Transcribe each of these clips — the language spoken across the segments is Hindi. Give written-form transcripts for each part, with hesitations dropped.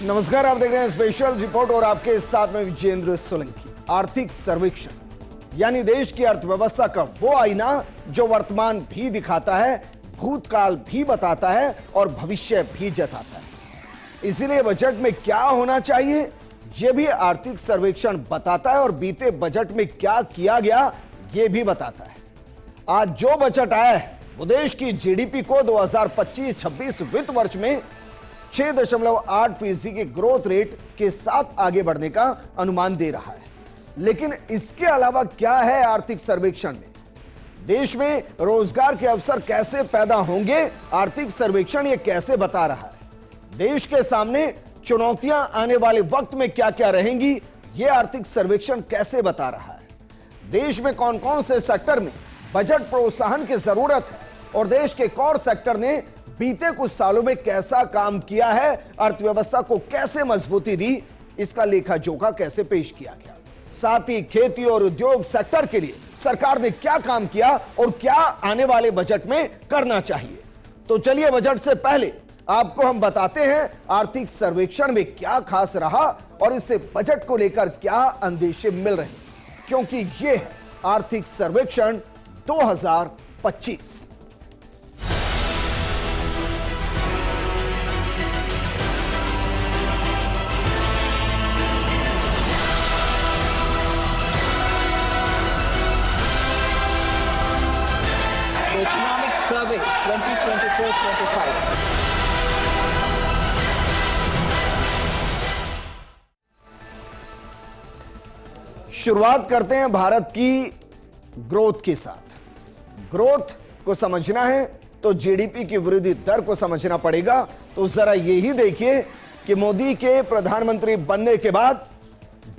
नमस्कार, आप देख रहे हैं स्पेशल रिपोर्ट और आपके साथ में विजेंद्र सोलंकी। आर्थिक सर्वेक्षण यानी देश की अर्थव्यवस्था का वो आईना जो वर्तमान भी दिखाता है, भूतकाल भी बताता है और भविष्य भी जताता है। इसीलिए बजट में क्या होना चाहिए यह भी आर्थिक सर्वेक्षण बताता है और बीते बजट में क्या किया गया यह भी बताता है। आज जो बजट आया है वो देश की जीडीपी को 2025-26 वित्त वर्ष में 6.8% के ग्रोथ रेट के साथ आगे बढ़ने का अनुमान दे रहा है। लेकिन इसके अलावा क्या है आर्थिक सर्वेक्षण में? देश में रोजगार के अवसर कैसे पैदा होंगे, आर्थिक सर्वेक्षण ये कैसे बता रहा है। देश के सामने चुनौतियां आने वाले वक्त में क्या क्या रहेंगी, यह आर्थिक सर्वेक्षण कैसे बता रहा है। देश में कौन कौन से सेक्टर में बजट प्रोत्साहन की जरूरत है और देश के कौन सेक्टर ने बीते कुछ सालों में कैसा काम किया है, अर्थव्यवस्था को कैसे मजबूती दी, इसका लेखा जोखा कैसे पेश किया गया। साथ ही खेती और उद्योग सेक्टर के लिए सरकार ने क्या काम किया और क्या आने वाले बजट में करना चाहिए। तो चलिए बजट से पहले आपको हम बताते हैं आर्थिक सर्वेक्षण में क्या खास रहा और इससे बजट को लेकर क्या अंदेशे मिल रहे हैं, क्योंकि यह है आर्थिक सर्वेक्षण 2025। Economic Survey 2024-25. शुरुआत करते हैं भारत की ग्रोथ के साथ। ग्रोथ को समझना है तो जीडीपी की वृद्धि दर को समझना पड़ेगा। तो जरा यही देखिए कि मोदी के प्रधानमंत्री बनने के बाद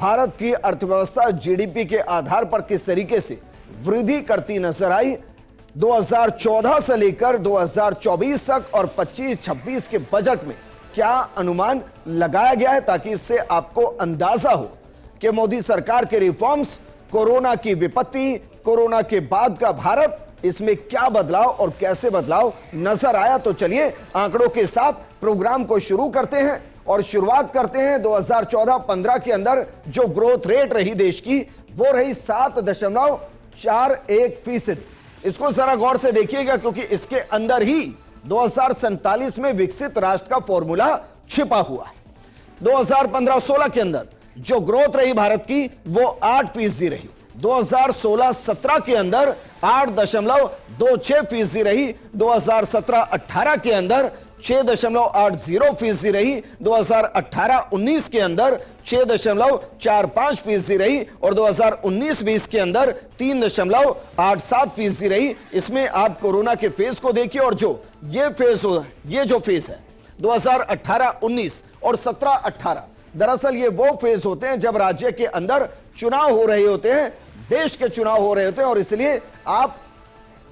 भारत की अर्थव्यवस्था जीडीपी के आधार पर किस तरीके से वृद्धि करती नजर आई। 2014 से लेकर 2024 तक और 25-26 के बजट में क्या अनुमान लगाया गया है, ताकि इससे आपको अंदाजा हो कि मोदी सरकार के रिफॉर्म्स, कोरोना की विपत्ति, कोरोना के बाद का भारत, इसमें क्या बदलाव और कैसे बदलाव नजर आया। तो चलिए आंकड़ों के साथ प्रोग्राम को शुरू करते हैं और शुरुआत करते हैं 2014-15 के अंदर जो ग्रोथ रेट रही देश की, वो रही 7.41%। इसको जरा गौर से देखिएगा, क्योंकि इसके अंदर ही 2047 में विकसित राष्ट्र का फॉर्मूला छिपा हुआ है। 2015-16 के अंदर जो ग्रोथ रही भारत की वो 8% रही। 2016-17 के अंदर 8.26% रही। 2017-18 के अंदर 6.80% रही। 2018-19 के अंदर 6.45% रही और 2019-20 के अंदर 3.87% रही। इसमें आप कोरोना के फेज को देखिए और जो ये फेज हो, ये जो फेज है 2018-19 और 17-18, दरअसल ये वो फेज होते हैं जब राज्य के अंदर चुनाव हो रहे होते हैं, देश के चुनाव हो रहे होते हैं। और इसलिए आप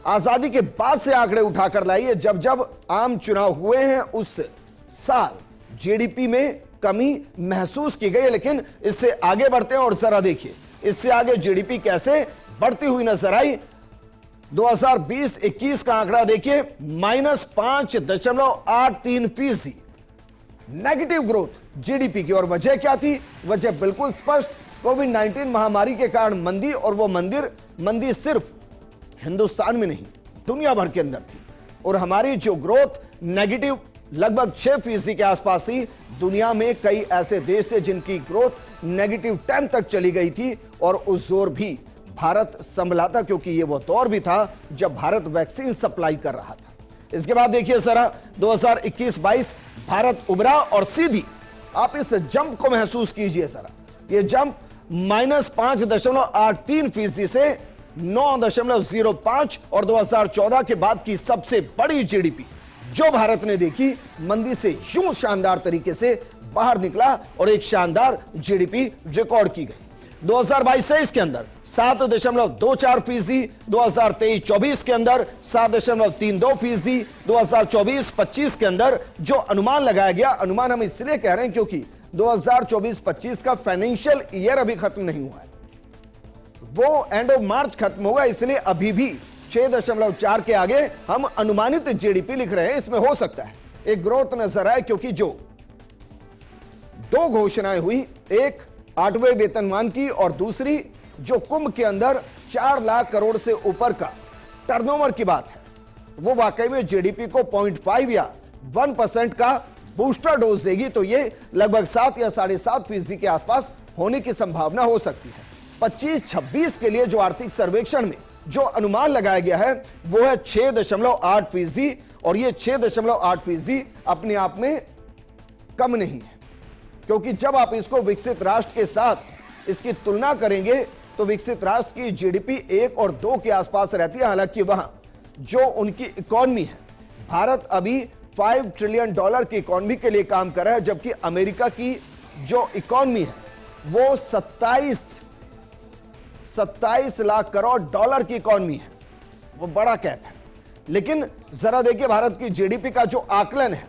आजादी के बाद से आंकड़े उठाकर लाइए, जब जब आम चुनाव हुए हैं उस साल जीडीपी में कमी महसूस की गई। लेकिन इससे आगे बढ़ते हैं और जरा देखिए इससे आगे जीडीपी कैसे बढ़ती हुई नजर आई। 2020-21 का आंकड़ा देखिए, -5.83% नेगेटिव ग्रोथ जीडीपी की। और वजह क्या थी? वजह बिल्कुल स्पष्ट, कोविड-19 महामारी के कारण मंदी, और वो मंदी सिर्फ हिंदुस्तान में नहीं दुनिया भर के अंदर थी। और हमारी जो ग्रोथ नेगेटिव लगभग 6% के आसपास थी। दुनिया में कई ऐसे देश थे जिनकी ग्रोथ नेगेटिव 10 तक चली गई थी और उस जोर भी भारत संभला था, क्योंकि ये वो दौर भी था जब भारत वैक्सीन सप्लाई कर रहा था। इसके बाद देखिए जरा 2021-22 भारत उभरा और सीधी आप इस जंप को महसूस कीजिए जरा। ये जंप -5.83% से 9.05 और 2014 के बाद की सबसे बड़ी जीडीपी जो भारत ने देखी, मंदी से यूं शानदार तरीके से बाहर निकला और एक शानदार जीडीपी रिकॉर्ड की गई। 2022-23 के अंदर 7.24%, 2023-24 के अंदर 7.32%, 2024-25 के अंदर जो अनुमान लगाया गया, अनुमान हम इसलिए कह रहे हैं क्योंकि 2024-25 का फाइनेंशियल ईयर अभी खत्म नहीं हुआ है, वो एंड ऑफ मार्च खत्म होगा। इसलिए अभी भी 6.4 के आगे हम अनुमानित जीडीपी लिख रहे हैं। इसमें हो सकता है एक ग्रोथ नजर आए, क्योंकि जो दो घोषणाएं हुई, एक 8वें वेतनमान की और दूसरी जो कुंभ के अंदर 4 लाख करोड़ से ऊपर का टर्नओवर की बात है, वो वाकई में जीडीपी को 0.5 या 1% का बूस्टर डोज देगी, तो ये लगभग 7 या 7.5% के आसपास होने की संभावना हो सकती है। 25-26 के लिए जो आर्थिक सर्वेक्षण में जो अनुमान लगाया गया है वो है 6.8%, और ये 6.8% अपने आप में कम नहीं है, क्योंकि जब आप इसको विकसित राष्ट्र के साथ इसकी तुलना करेंगे तो विकसित राष्ट्र की जीडीपी 1 और 2 के आसपास रहती है। हालांकि वहां जो उनकी इकोनॉमी है, भारत अभी $5 ट्रिलियन की इकोनॉमी के लिए काम कर रहा है, जबकि अमेरिका की जो इकोनॉमी है वो 27 लाख करोड़ डॉलर की इकोनॉमी है। वो बड़ा कैप है। लेकिन जरा देखिए भारत की जीडीपी का जो आकलन है,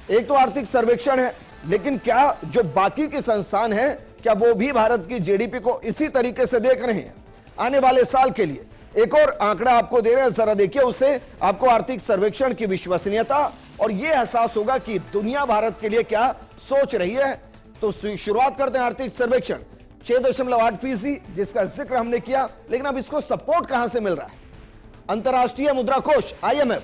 एक तो आर्थिक सर्वेक्षण है, लेकिन क्या जो बाकी के संस्थान हैं क्या वो भी भारत की जीडीपी को इसी तरीके से देख रहे हैं आने वाले साल के लिए? एक और आंकड़ा आपको दे रहे हैं, जरा देखिए, उससे आपको आर्थिक सर्वेक्षण की विश्वसनीयता और यह एहसास होगा कि दुनिया भारत के लिए क्या सोच रही है। तो शुरुआत करते हैं आर्थिक सर्वेक्षण 6.8%, जिसका जिक्र हमने किया, लेकिन अब इसको सपोर्ट कहां से मिल रहा है? अंतरराष्ट्रीय मुद्रा कोष IMF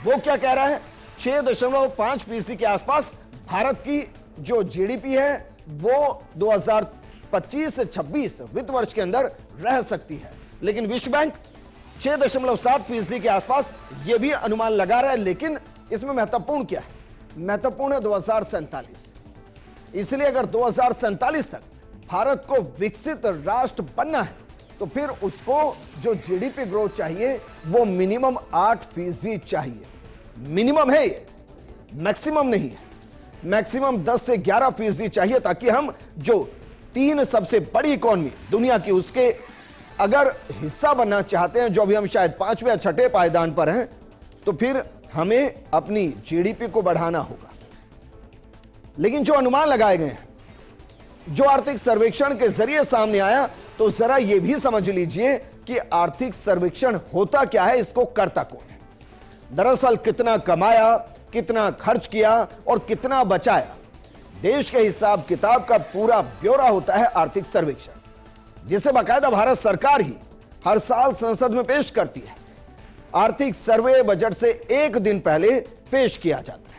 वो क्या कह रहा है? 6.5% के आसपास भारत की जो जीडीपी है वो 2025 से 26 वित्त वर्ष के अंदर रह सकती है। लेकिन विश्व बैंक 6.7% के आसपास यह भी अनुमान लगा रहा है। लेकिन इसमें महत्वपूर्ण क्या है? महत्वपूर्ण है 2047। इसलिए अगर 2047 तक भारत को विकसित राष्ट्र बनना है तो फिर उसको जो जीडीपी ग्रोथ चाहिए वो मिनिमम 8% चाहिए। मिनिमम है ये, मैक्सिमम नहीं है। मैक्सिमम 10 से 11% चाहिए, ताकि हम जो 3 सबसे बड़ी इकोनॉमी दुनिया की उसके अगर हिस्सा बनना चाहते हैं, जो अभी हम शायद 5वें या 6ठे पायदान पर हैं, तो फिर हमें अपनी जीडीपी को बढ़ाना होगा। लेकिन जो अनुमान लगाए गए हैं, जो आर्थिक सर्वेक्षण के जरिए सामने आया, तो जरा यह भी समझ लीजिए कि आर्थिक सर्वेक्षण होता क्या है, इसको करता कौन है। दरअसल कितना कमाया, कितना खर्च किया और कितना बचाया, देश के हिसाब किताब का पूरा ब्यौरा होता है आर्थिक सर्वेक्षण, जिसे बाकायदा भारत सरकार ही हर साल संसद में पेश करती है। आर्थिक सर्वे बजट से एक दिन पहले पेश किया जाता है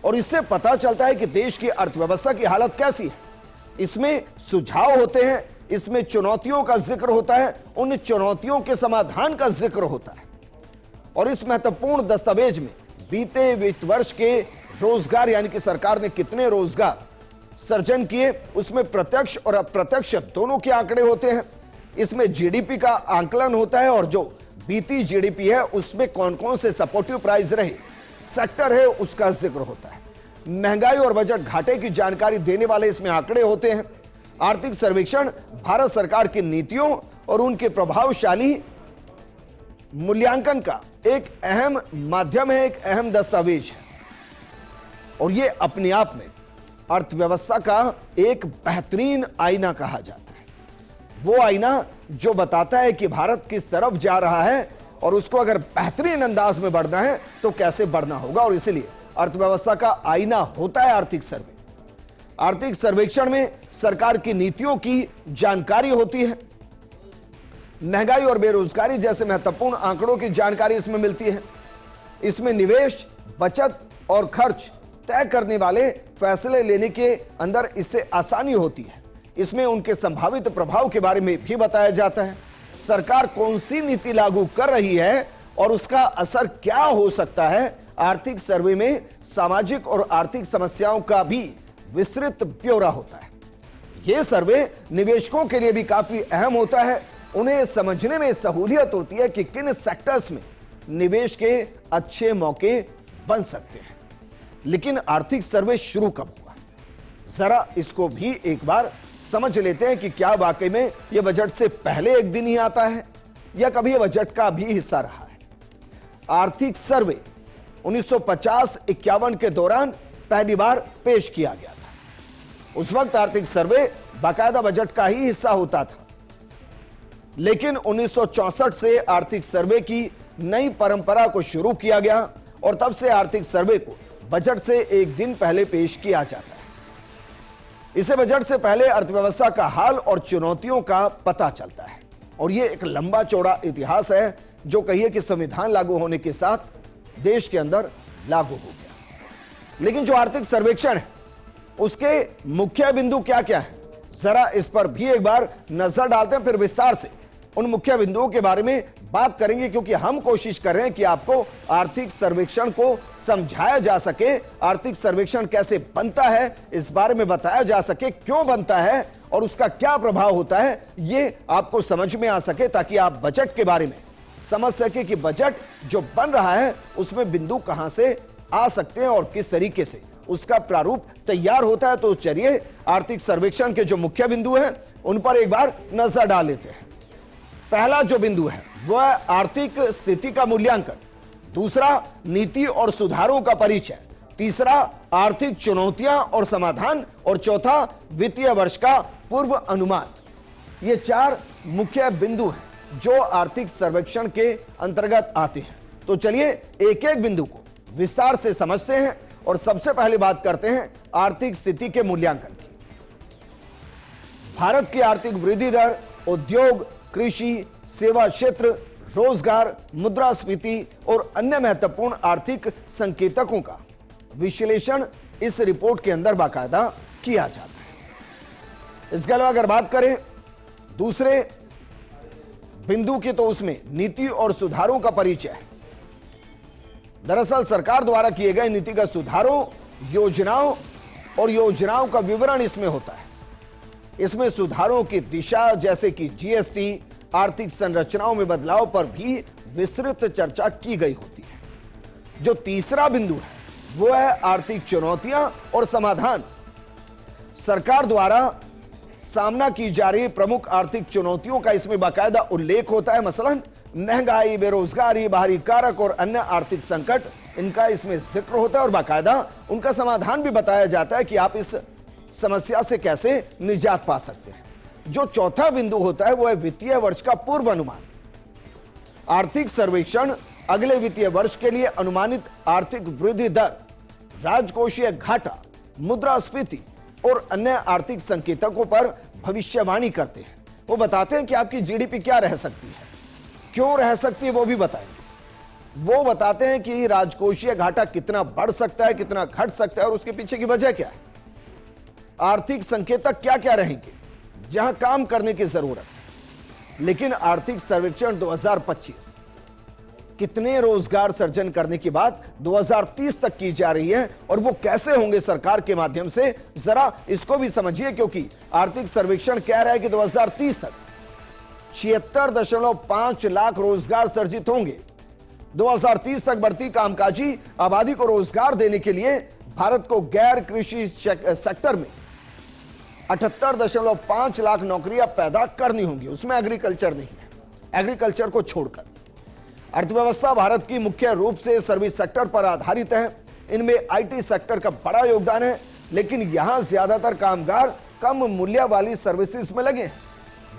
और इससे पता चलता है कि देश की अर्थव्यवस्था की हालत कैसी है। इसमें सुझाव होते हैं, इसमें चुनौतियों का जिक्र होता है, उन चुनौतियों के समाधान का जिक्र होता है। और इस महत्वपूर्ण दस्तावेज में बीते वित्त वर्ष के रोजगार, यानी कि सरकार ने कितने रोजगार सर्जन किए, उसमें प्रत्यक्ष और अप्रत्यक्ष दोनों के आंकड़े होते हैं। इसमें जीडीपी का आंकलन होता है और जो बीती जीडीपी है उसमें कौन कौन से सपोर्टिव प्राइस रहे, सेक्टर है, उसका जिक्र होता है। महंगाई और बजट घाटे की जानकारी देने वाले इसमें आंकड़े होते हैं। आर्थिक सर्वेक्षण भारत सरकार की नीतियों और उनके प्रभावशाली मूल्यांकन का एक अहम माध्यम है, एक अहम दस्तावेज है। और यह अपने आप में अर्थव्यवस्था का एक बेहतरीन आईना कहा जाता है। वो आईना जो बताता है कि भारत किस तरफ जा रहा है और उसको अगर बेहतरीन अंदाज में बढ़ना है तो कैसे बढ़ना होगा। और इसलिए अर्थव्यवस्था का आईना होता है आर्थिक सर्वे। आर्थिक सर्वेक्षण में सरकार की नीतियों की जानकारी होती है। महंगाई और बेरोजगारी जैसे महत्वपूर्ण आंकड़ों की जानकारी इसमें मिलती है। इसमें निवेश, बचत और खर्च तय करने वाले फैसले लेने के अंदर इससे आसानी होती है। इसमें उनके संभावित प्रभाव के बारे में भी बताया जाता है। सरकार कौन सी नीति लागू कर रही है और उसका असर क्या हो सकता है। आर्थिक सर्वे में सामाजिक और आर्थिक समस्याओं का भी विस्तृत ब्यौरा होता है। यह सर्वे निवेशकों के लिए भी काफी अहम होता है। उन्हें समझने में सहूलियत होती है कि किन सेक्टर्स में निवेश के अच्छे मौके बन सकते हैं। लेकिन आर्थिक सर्वे शुरू कब हुआ, जरा इसको भी एक बार समझ लेते हैं कि क्या वाकई में यह बजट से पहले एक दिन ही आता है या कभी यह बजट का भी हिस्सा रहा है। आर्थिक सर्वे 1950-51 के दौरान पहली बार पेश किया गया था। उस वक्त आर्थिक सर्वे बाकायदा बजट का ही हिस्सा होता था। लेकिन 1964 से आर्थिक सर्वे की नई परंपरा को शुरू किया गया और तब से आर्थिक सर्वे को बजट से एक दिन पहले पेश किया जाता है। इसे बजट से पहले अर्थव्यवस्था का हाल और चुनौतियों का पता चलता है। और यह एक लंबा चौड़ा इतिहास है जो कहिए कि संविधान लागू होने के साथ देश के अंदर लागू हो गया। लेकिन जो आर्थिक सर्वेक्षण है उसके मुख्य बिंदु क्या क्या है, जरा इस पर भी एक बार नजर डालते हैं, फिर विस्तार से उन मुख्य बिंदुओं के बारे में बात करेंगे, क्योंकि हम कोशिश कर रहे हैं कि आपको आर्थिक सर्वेक्षण को समझाया जा सके, आर्थिक सर्वेक्षण कैसे बनता है इस बारे में बताया जा सके, क्यों बनता है और उसका क्या प्रभाव होता है ये आपको समझ में आ सके, ताकि आप बजट के बारे में समझ सके कि बजट जो बन रहा है उसमें बिंदु कहां से आ सकते हैं और किस तरीके से उसका प्रारूप तैयार होता है। तो चलिए आर्थिक सर्वेक्षण के जो मुख्य बिंदु हैं उन पर एक बार नजर डाल लेते हैं। पहला जो बिंदु है वह आर्थिक स्थिति का मूल्यांकन, दूसरा नीति और सुधारों का परिचय, तीसरा आर्थिक चुनौतियां और समाधान, और चौथा वित्तीय वर्ष का पूर्व अनुमान। ये चार मुख्य बिंदु हैं जो आर्थिक सर्वेक्षण के अंतर्गत आते हैं। तो चलिए एक एक बिंदु को विस्तार से समझते हैं और सबसे पहले बात करते हैं आर्थिक स्थिति के मूल्यांकन की। भारत की आर्थिक वृद्धि दर, उद्योग, कृषि, सेवा क्षेत्र, रोजगार, मुद्रास्फीति और अन्य महत्वपूर्ण आर्थिक संकेतकों का विश्लेषण इस रिपोर्ट के अंदर बाकायदा किया जाता है। इसके अलावा अगर बात करें दूसरे बिंदु की, तो उसमें नीति और सुधारों का परिचय है। दरअसल सरकार द्वारा किए गए नीतिगत सुधारों, योजनाओं का विवरण इसमें होता है। इसमें सुधारों की दिशा जैसे कि जीएसटी, आर्थिक संरचनाओं में बदलाव पर भी विस्तृत चर्चा की गई होती है। जो तीसरा बिंदु है वो है आर्थिक चुनौतियां और समाधान। सरकार द्वारा सामना की जा रही प्रमुख आर्थिक चुनौतियों का इसमें बाकायदा उल्लेख होता है। मसलन महंगाई, बेरोजगारी, बाहरी कारक और अन्य आर्थिक संकट, इनका इसमें जिक्र होता है और बाकायदा उनका समाधान भी बताया जाता है कि आप इस समस्या से कैसे निजात पा सकते हैं। जो चौथा बिंदु होता है वो है वित्तीय वर्ष का पूर्व अनुमान। आर्थिक सर्वेक्षण अगले वित्तीय वर्ष के लिए अनुमानित आर्थिक वृद्धि दर, राजकोषीय घाटा, मुद्रास्फीति और अन्य आर्थिक संकेतकों पर भविष्यवाणी करते हैं। वो बताते हैं कि आपकी जीडीपी क्या रह सकती है, क्यों रह सकती है वो भी बताएंगे। वो बताते हैं कि राजकोषीय घाटा कितना बढ़ सकता है, कितना घट सकता है और उसके पीछे की वजह क्या है। आर्थिक संकेतक क्या क्या रहेंगे जहां काम करने की जरूरत है। लेकिन आर्थिक सर्वेक्षण 2025 कितने रोजगार सर्जन करने की बात 2030 तक की जा रही है और वो कैसे होंगे सरकार के माध्यम से, जरा इसको भी समझिए, क्योंकि आर्थिक सर्वेक्षण कह रहा है कि 2030 तक 76.5 लाख रोजगार सर्जित होंगे। 2030 तक बढ़ती कामकाजी आबादी को रोजगार देने के लिए भारत को गैर कृषि सेक्टर में 78.5 लाख नौकरियां पैदा करनी होंगी। उसमें एग्रीकल्चर नहीं है, एग्रीकल्चर को छोड़कर। अर्थव्यवस्था भारत की मुख्य रूप से सर्विस सेक्टर पर आधारित है। इनमें आईटी सेक्टर का बड़ा योगदान है, लेकिन यहां ज्यादातर कामगार कम मूल्य वाली सर्विसेज में लगे हैं,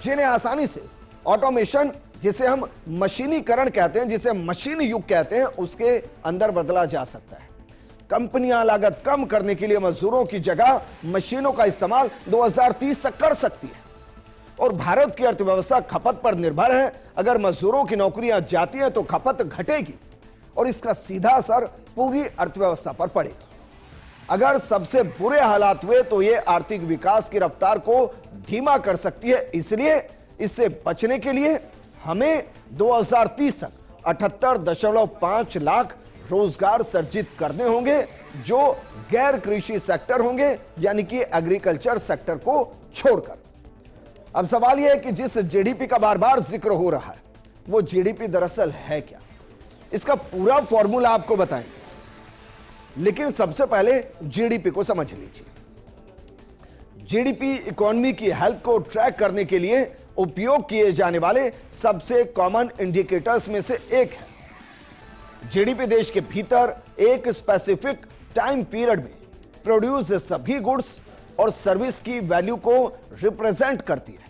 जिन्हें आसानी से ऑटोमेशन, जिसे हम मशीनीकरण कहते हैं, जिसे मशीन युग कहते हैं, उसके अंदर बदला जा सकता है। कंपनियां लागत कम करने के लिए मजदूरों की जगह मशीनों का इस्तेमाल 2030 तक कर सकती है। और भारत की अर्थव्यवस्था खपत पर निर्भर है। अगर मजदूरों की नौकरियां जाती हैं तो खपत घटेगी और इसका सीधा असर पूरी अर्थव्यवस्था पर पड़ेगा। अगर सबसे बुरे हालात हुए तो यह आर्थिक विकास की रफ्तार को धीमा कर सकती है। इसलिए इससे बचने के लिए हमें 2030 तक 78.5 लाख रोजगार सर्जित करने होंगे, जो गैर कृषि सेक्टर होंगे, यानी कि एग्रीकल्चर सेक्टर को छोड़कर। अब सवाल यह है कि जिस जीडीपी का बार बार जिक्र हो रहा है वो जीडीपी दरअसल है क्या। इसका पूरा फॉर्मूला आपको बताएंगे, लेकिन सबसे पहले जीडीपी को समझ लीजिए। जीडीपी इकोनॉमी की हेल्थ को ट्रैक करने के लिए उपयोग किए जाने वाले सबसे कॉमन इंडिकेटर्स में से एक है। जीडीपी देश के भीतर एक स्पेसिफिक टाइम पीरियड में प्रोड्यूस सभी गुड्स और सर्विस की वैल्यू को रिप्रेजेंट करती है।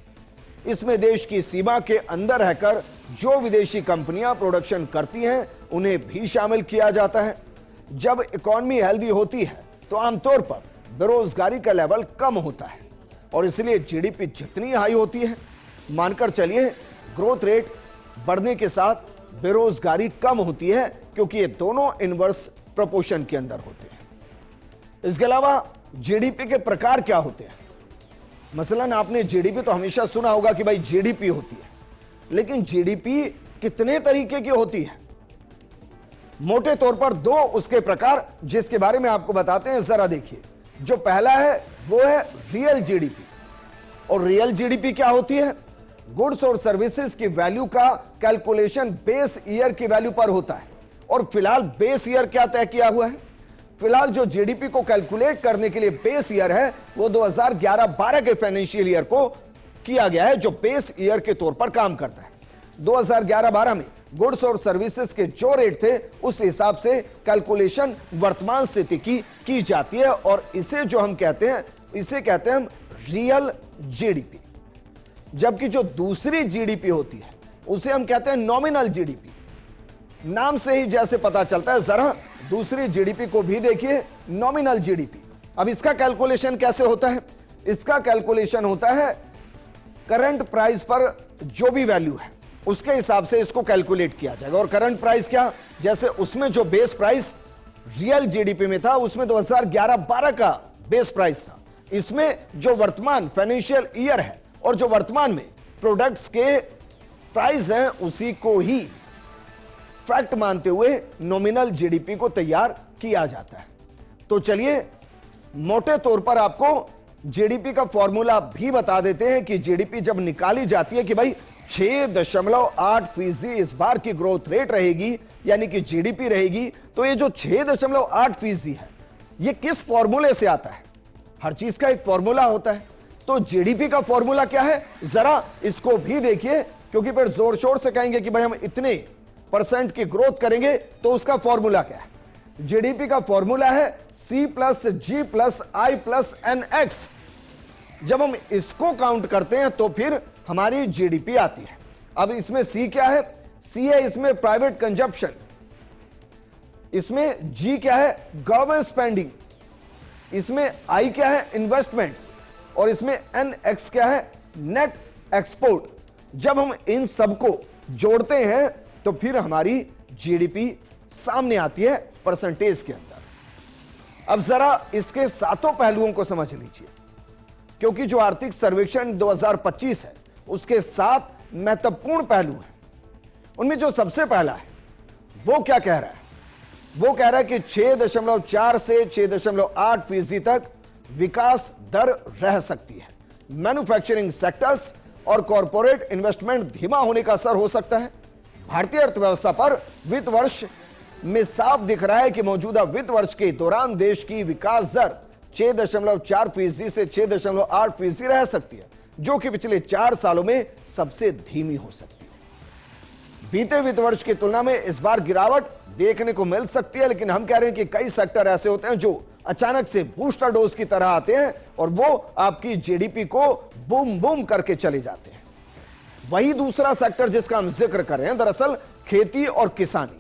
इसमें देश की सीमा के अंदर रहकर जो विदेशी कंपनियां प्रोडक्शन करती हैं उन्हें भी शामिल किया जाता है। जब इकोनॉमी हेल्दी होती है तो आमतौर पर बेरोजगारी का लेवल कम होता है और इसलिए जीडीपी जितनी हाई होती है, मानकर चलिए ग्रोथ रेट बढ़ने के साथ बेरोजगारी कम होती है, क्योंकि ये दोनों इनवर्स प्रोपोर्शन के अंदर होते हैं। इसके अलावा जीडीपी के प्रकार क्या होते हैं? मसलन आपने जीडीपी तो हमेशा सुना होगा कि भाई जीडीपी होती है, लेकिन जीडीपी कितने तरीके की होती है? मोटे तौर पर दो उसके प्रकार जिसके बारे में आपको बताते हैं, जरा देखिए। जो पहला है वो है रियल जीडीपी। और रियल जीडीपी क्या होती है? गुड्स और सर्विसेज की वैल्यू का कैलकुलेशन बेस ईयर की वैल्यू पर होता है। और फिलहाल बेस ईयर क्या तय किया हुआ है? फिलहाल जो जीडीपी को कैलकुलेट करने के लिए बेस ईयर है वो 2011-12 के फाइनेंशियल ईयर को किया गया है, जो बेस ईयर के तौर पर काम करता है। 2011-12 में गुड्स और सर्विसेज के जो रेट थे उस हिसाब से कैलकुलेशन वर्तमान स्थिति की जाती है, और इसे जो हम कहते हैं, इसे कहते हैं हम रियल जीडीपी। जबकि जो दूसरी जीडीपी होती है उसे हम कहते हैं नॉमिनल जीडीपी। नाम से ही जैसे पता चलता है, जरा दूसरी जीडीपी को भी देखिए, नॉमिनल जीडीपी। अब इसका कैलकुलेशन कैसे होता है? इसका कैलकुलेशन होता है करंट प्राइस पर जो भी वैल्यू है उसके हिसाब से इसको कैलकुलेट किया जाएगा। और करंट प्राइस क्या? जैसे उसमें जो बेस प्राइस रियल जीडीपी में था उसमें 2011-12 का बेस प्राइस था। इसमें जो वर्तमान फाइनेंशियल ईयर है और जो वर्तमान में प्रोडक्ट्स के प्राइस हैं उसी को ही फैक्ट मानते हुए नॉमिनल जीडीपी को तैयार किया जाता है। तो चलिए मोटे तौर पर आपको जीडीपी का फॉर्मूला भी बता देते हैं कि जीडीपी जब निकाली जाती है कि भाई 6.8% इस बार की ग्रोथ रेट रहेगी, यानी कि जीडीपी रहेगी, तो ये जो 6.8% है ये किस फॉर्मूले से आता है? हर चीज का एक फॉर्मूला होता है। तो जीडीपी का फॉर्मूला क्या है, जरा इसको भी देखिए, क्योंकि फिर जोर शोर से कहेंगे कि भाई हम इतने % की ग्रोथ करेंगे, तो उसका फॉर्मूला क्या है? जीडीपी का फॉर्मूला है C+G+I+NX। जब हम इसको काउंट करते हैं तो फिर हमारी जीडीपी आती है। अब इसमें C क्या है? C है इसमें प्राइवेट कंजप्शन, इसमें G क्या है? गवर्नमेंट स्पेंडिंग, इसमें I क्या है? इन्वेस्टमेंट्स, और इसमें NX क्या है? Net export. जब हम इन सबको जोड़ते हैं तो फिर हमारी जीडीपी सामने आती है परसेंटेज के अंदर। अब जरा इसके सातों पहलुओं को समझ लीजिए, क्योंकि जो आर्थिक सर्वेक्षण 2025 है उसके 7 महत्वपूर्ण पहलू हैं। उनमें जो सबसे पहला है वो क्या कह रहा है? वो कह रहा है कि 6.4 से 6.8% तक विकास दर रह सकती है। मैन्युफैक्चरिंग सेक्टर्स और कॉरपोरेट इन्वेस्टमेंट धीमा होने का असर हो सकता है। भारतीय अर्थव्यवस्था पर वित्त वर्ष में साफ दिख रहा है कि मौजूदा वित्त वर्ष के दौरान देश की विकास दर 6.4% से 6.8% रह सकती है, जो कि पिछले 4 सालों में सबसे धीमी हो सकती है। बीते वित्त वर्ष की तुलना में इस बार गिरावट देखने को मिल सकती है, लेकिन हम कह रहे हैं कि कई सेक्टर ऐसे होते हैं जो अचानक से बूस्टर डोज की तरह आते हैं और वो आपकी जीडीपी को बूम बूम करके चले जाते हैं। वही दूसरा सेक्टर जिसका हम जिक्र कर रहे हैं, दरअसल खेती और किसानी,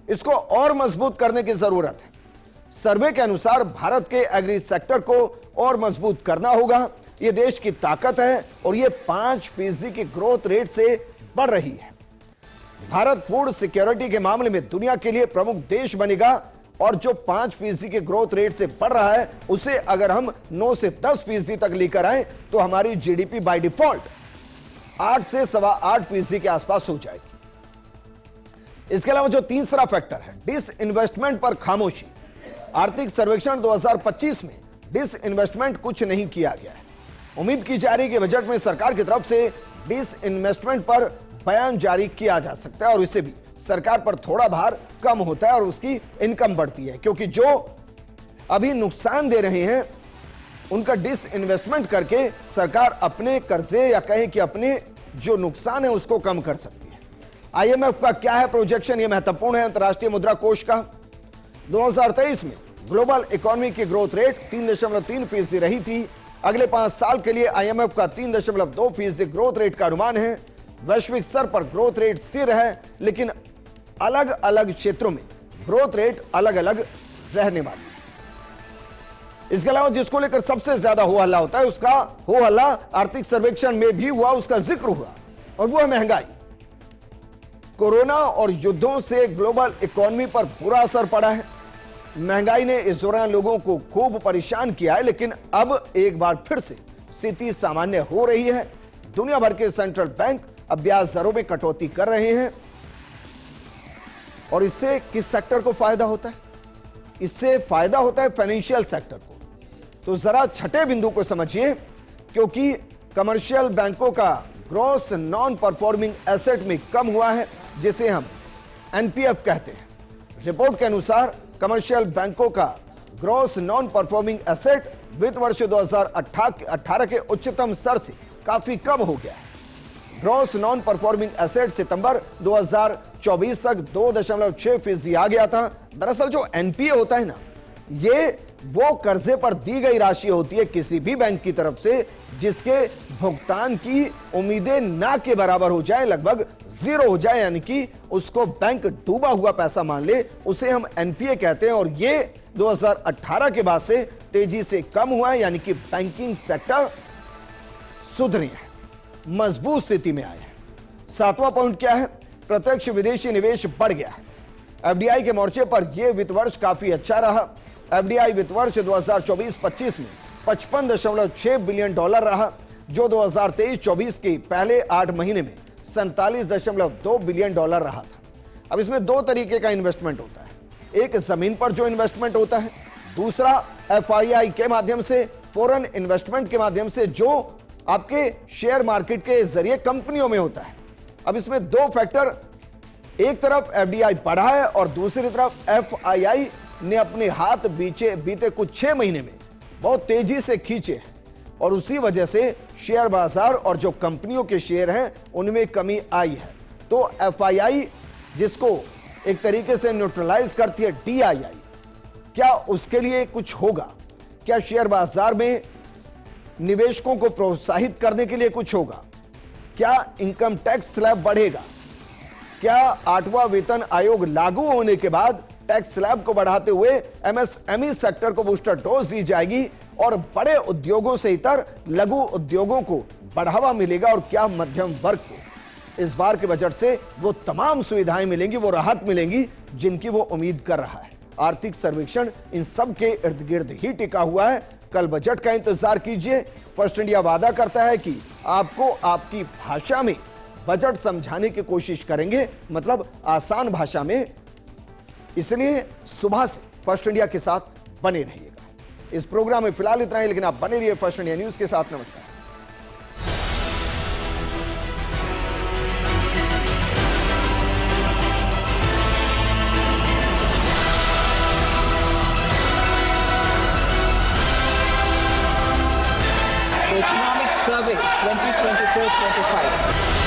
इसको और मजबूत करने की जरूरत है। सर्वे के अनुसार भारत के एग्री सेक्टर को और मजबूत करना होगा। यह देश की ताकत है और यह 5% की ग्रोथ रेट से बढ़ रही है। भारत फूड सिक्योरिटी के मामले में दुनिया के लिए प्रमुख देश बनेगा, और जो 5% के ग्रोथ रेट से बढ़ रहा है उसे अगर हम 9 से 10% तक लेकर आए तो हमारी जीडीपी बाय डिफॉल्ट 8 से 8.25% के आसपास हो जाएगी। इसके अलावा जो तीसरा फैक्टर है, डिसइन्वेस्टमेंट पर खामोशी। आर्थिक सर्वेक्षण 2025 में डिसइन्वेस्टमेंट कुछ नहीं किया गया है। उम्मीद की जा रही है कि बजट में सरकार की तरफ से डिसइन्वेस्टमेंट पर बयान जारी किया जा सकता है और इससे भी सरकार पर थोड़ा भार कम होता है और उसकी इनकम बढ़ती है, क्योंकि जो अभी नुकसान दे रहे हैं उनका डिसइन्वेस्टमेंट करके सरकार अपने कर्जे या कहें कि अपने जो नुकसान है उसको कम कर सकती है। आईएमएफ का क्या है प्रोजेक्शन? यह महत्वपूर्ण है। अंतर्राष्ट्रीय मुद्रा कोष का 2023 में ग्लोबल इकोनॉमी की ग्रोथ रेट 3.3% रही थी। अगले 5 साल के लिए आईएमएफ का 3.2% ग्रोथ रेट का अनुमान है। वैश्विक स्तर पर ग्रोथ रेट स्थिर है, लेकिन अलग अलग क्षेत्रों में ग्रोथ रेट अलग अलग रहने वाली है। इसके अलावा जिसको लेकर सबसे ज्यादा हो हल्ला होता है, उसका हो हल्ला आर्थिक सर्वेक्षण में भी हुआ, उसका जिक्र हुआ, और वो है महंगाई। कोरोना और युद्धों से ग्लोबल इकोनॉमी पर बुरा असर पड़ा है। महंगाई ने इस दौरान लोगों को खूब परेशान किया है, लेकिन अब एक बार फिर से स्थिति सामान्य हो रही है। दुनिया भर के सेंट्रल बैंक अब ब्याज दरों में कटौती कर रहे हैं, और इससे किस सेक्टर को फायदा होता है? इससे फायदा होता है फाइनेंशियल सेक्टर को। तो जरा छठे बिंदु को समझिए, क्योंकि कमर्शियल बैंकों का ग्रॉस नॉन परफॉर्मिंग एसेट में कम हुआ है, जिसे हम एनपीएफ कहते हैं। रिपोर्ट के अनुसार कमर्शियल बैंकों का ग्रॉस नॉन परफॉर्मिंग एसेट वित्त वर्ष 2018 के उच्चतम स्तर से काफी कम हो गया है। ग्रॉस नॉन परफॉर्मिंग एसेट सितंबर 2024 तक 2.6% आ गया था। दरअसल जो एनपीए होता है ना, ये वो कर्जे पर दी गई राशि होती है किसी भी बैंक की तरफ से जिसके भुगतान की उम्मीदें ना के बराबर हो जाए, लगभग जीरो हो जाए, यानी कि उसको बैंक डूबा हुआ पैसा मान ले, उसे हम एनपीए कहते हैं। और ये 2018 के बाद से तेजी से कम हुआ है, यानी कि बैंकिंग सेक्टर सुधरी है, मजबूत स्थिति में आए हैं। सातवां पॉइंट क्या है? प्रत्यक्ष विदेशी निवेश बढ़ गया है। एफडीआई के मोर्चे पर यह वित्त वर्ष काफी अच्छा रहा। एफडीआई वित्त वर्ष 2024-25 में $55.6 बिलियन रहा, जो 2023-24 के पहले 8 महीने में $47.2 बिलियन रहा था। अब इसमें दो तरीके का इन्वेस्टमेंट होता है, एक जमीन पर जो इन्वेस्टमेंट होता है, दूसरा एफआईआई के माध्यम से, फॉरेन इन्वेस्टमेंट के माध्यम से, जो आपके शेयर मार्केट के जरिए कंपनियों में होता है। अब इसमें दो फैक्टर, एक तरफ एफडीआई बढ़ा है और दूसरी तरफ एफआईआई ने अपने हाथ बीते कुछ 6 महीने में बहुत तेजी से खींचे हैं, और उसी वजह से शेयर बाजार और जो कंपनियों के शेयर हैं उनमें कमी आई है। तो एफआईआई जिसको एक तरीके से न्यूट्रलाइज करती है डीआईआई, क्या उसके लिए कुछ होगा? क्या शेयर बाजार में निवेशकों को प्रोत्साहित करने के लिए कुछ होगा? क्या इनकम टैक्स स्लैब बढ़ेगा? क्या 8वां वेतन आयोग लागू होने के बाद टैक्स स्लैब को बढ़ाते हुए एमएसएमई सेक्टर को बूस्टर डोज दी जाएगी और बड़े उद्योगों से इतर लघु उद्योगों को बढ़ावा मिलेगा? और क्या मध्यम वर्ग को इस बार के बजट से वो तमाम सुविधाएं मिलेंगी, वो राहत मिलेंगी जिनकी वो उम्मीद कर रहा है? आर्थिक सर्वेक्षण इन सब के इर्द गिर्द ही टिका हुआ है। कल बजट का इंतजार कीजिए। फर्स्ट इंडिया वादा करता है कि आपको आपकी भाषा में बजट समझाने की कोशिश करेंगे, मतलब आसान भाषा में। इसलिए सुबह से फर्स्ट इंडिया के साथ बने रहिएगा। इस प्रोग्राम में फिलहाल इतना ही, लेकिन आप बने रहिए फर्स्ट इंडिया न्यूज के साथ। नमस्कार। The Economic Survey 2024-25.